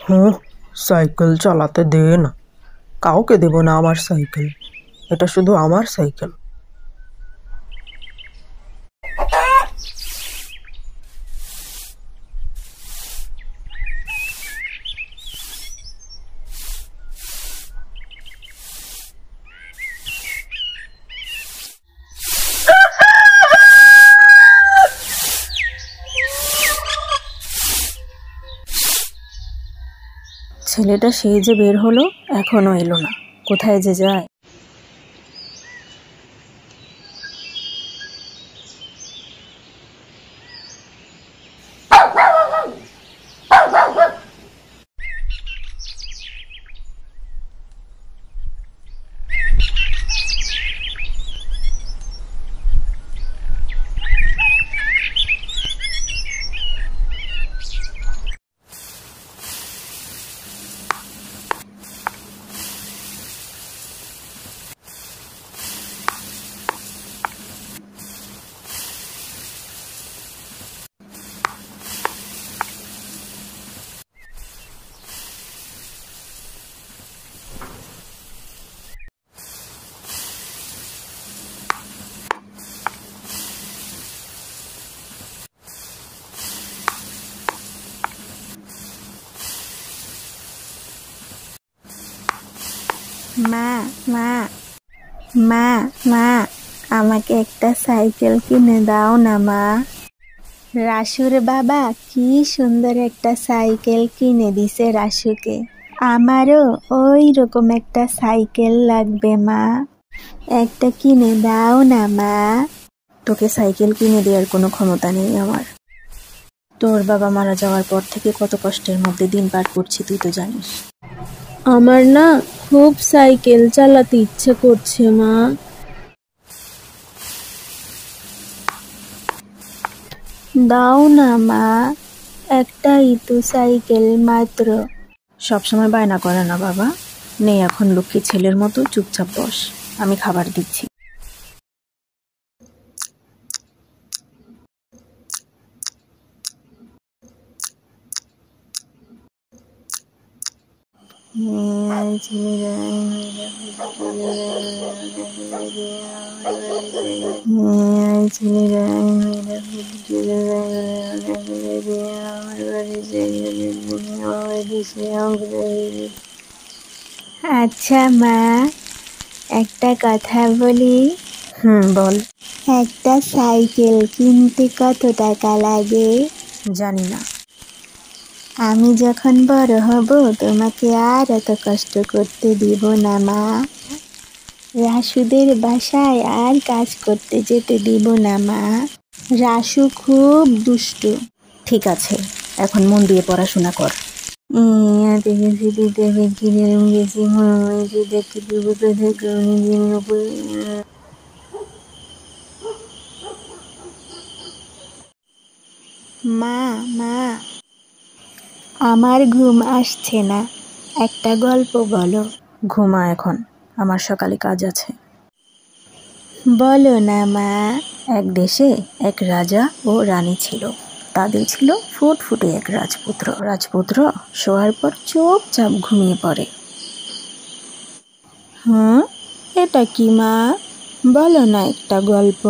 হুঁ, সাইকেল চালাতে দে না। কাউকে দেব না আমার সাইকেল। এটা শুধু আমার সাইকেল। ছেলেটা সেই যে বের হলো, এখনো এলো না। কোথায় যে যায়। মা মা মা মা আমাকে একটা সাইকেল কিনে দাও না মা। রাসুর বাবা কি সুন্দর একটা সাইকেল কিনে দিছে রাসুকে। আমারও ওই রকম একটা সাইকেল লাগবে মা, একটা কিনে দাও না মা। তোকে সাইকেল কিনে দেওয়ার কোনো ক্ষমতা নেই আমার। তোর বাবা মারা যাওয়ার পর থেকে কত কষ্টের মধ্যে দিন পার করছি তুই তো জানিস। আমার না খুব সাইকেল চালাতে ইচ্ছে করছে মা। দাও না মা, একটাই তো সাইকেল মাত্র। সবসময় বায়না করে না বাবা। নেই এখন লক্ষ্মী ছেলের মতো চুপচাপ বস, আমি খাবার দিচ্ছি। আচ্ছা মা, একটা কথা বলি। বল। একটা সাইকেল কিনতে কত টাকা লাগে? জানি না। আমি যখন বড় হব তোমাকে আর এত কষ্ট করতে দিব না মা। রাসুদের বাসায় আর কাজ করতে যেতে দিব না মা। রাসু খুব দুষ্টু। ঠিক আছে, এখন মন দিয়ে পড়াশোনা কর। মা মা, আমার ঘুম আসছে না, একটা গল্প বলো। ঘুমা এখন, আমার সকালে কাজ আছে। বলো না মা। এক দেশে এক রাজা ও রানী ছিল। তাদের ছিল ফুটফুটে এক রাজপুত্র। রাজপুত্র শোয়ার পর চুপচাপ ঘুমিয়ে পড়ে। এটা কি মা? বলো না একটা গল্প।